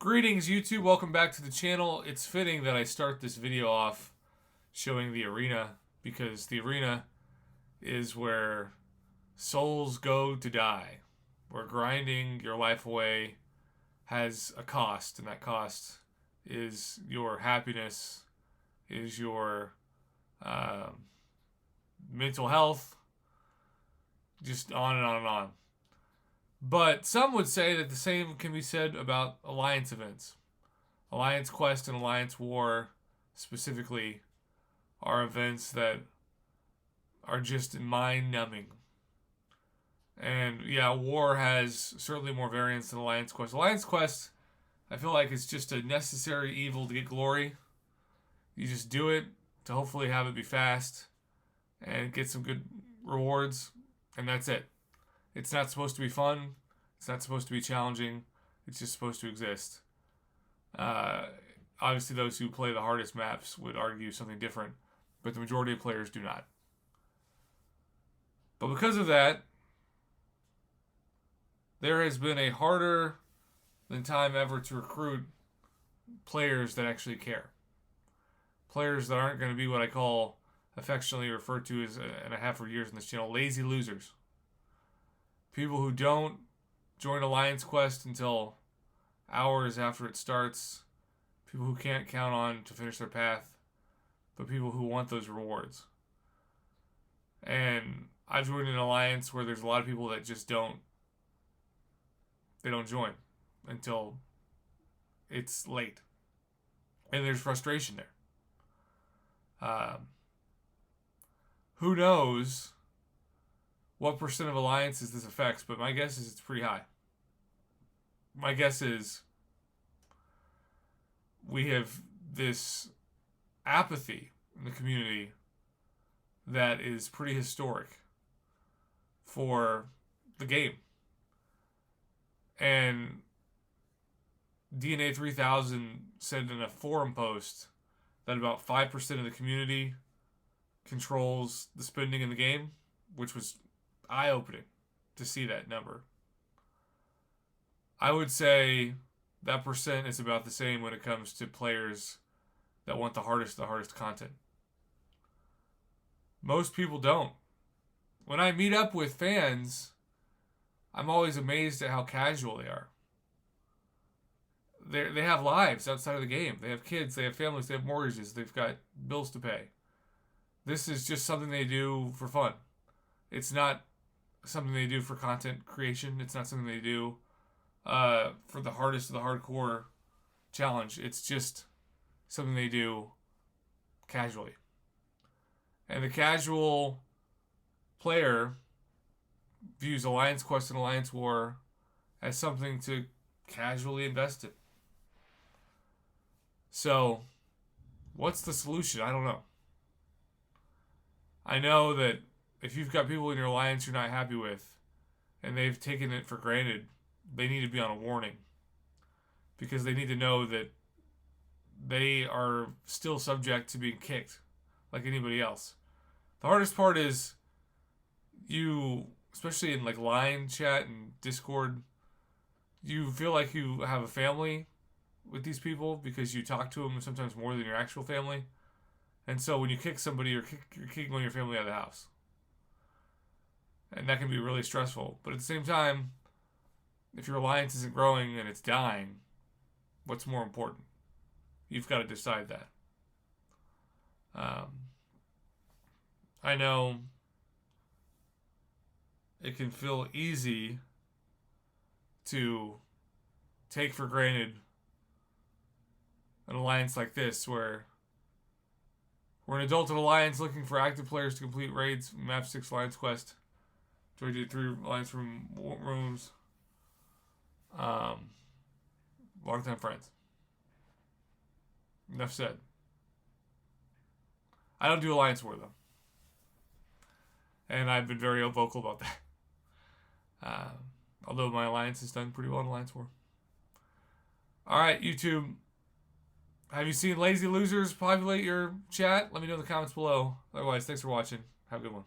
Greetings YouTube, welcome back to the channel. It's fitting that I start this video off showing the arena because the arena is where souls go to die. Where grinding your life away has a cost, and that cost is your happiness, is your mental health, just on and on and on. But some would say that the same can be said about Alliance events. Alliance Quest and Alliance War, specifically, are events that are just mind-numbing. And yeah, War has certainly more variance than Alliance Quest. Alliance Quest, I feel like it's just a necessary evil to get glory. You just do it to hopefully have it be fast and get some good rewards, and that's it. It's not supposed to be fun. It's not supposed to be challenging. It's just supposed to exist. Obviously, those who play the hardest maps would argue something different, but the majority of players do not. But because of that, there has been a harder than time ever to recruit players that actually care. Players that aren't going to be what I call, affectionately referred to as, and I have for years on this channel, lazy losers. People who don't join Alliance Quest until hours after it starts. People who can't count on to finish their path. But people who want those rewards. And I've joined an alliance where there's a lot of people that just don't. They don't join until it's late. And there's frustration there. Who knows what percent of alliances this affects, but my guess is it's pretty high. My guess is we have this apathy in the community that is pretty historic for the game. And DNA 3000 said in a forum post that about 5% of the community controls the spending in the game, which was eye-opening to see that number. I would say that percent is about the same when it comes to players that want the hardest content. Most people don't. When I meet up with fans, I'm always amazed at how casual they are. They have lives outside of the game. They have kids, they have families, they have mortgages, they've got bills to pay. This is just something they do for fun. It's not something they do for content creation. It's not something they do for the hardest of the hardcore challenge. It's just something they do casually. And the casual player views Alliance Quest and Alliance War as something to casually invest in. So, what's the solution? I don't know. I know that if you've got people in your alliance you're not happy with, and they've taken it for granted, they need to be on a warning. Because they need to know that they are still subject to being kicked, like anybody else. The hardest part is you, especially in like line chat and Discord, you feel like you have a family with these people because you talk to them sometimes more than your actual family. And so when you kick somebody, you're kicking one of your family out of the house. And that can be really stressful. But at the same time, if your alliance isn't growing and it's dying, what's more important? You've got to decide that. I know it can feel easy to take for granted an alliance like this where we're an adult alliance looking for active players to complete raids, map 6 Alliance Quest, 3 Alliance rooms, long-time friends. Enough said. I don't do Alliance War, though. And I've been very vocal about that. Although my alliance has done pretty well in Alliance War. Alright, YouTube. Have you seen lazy losers populate your chat? Let me know in the comments below. Otherwise, thanks for watching. Have a good one.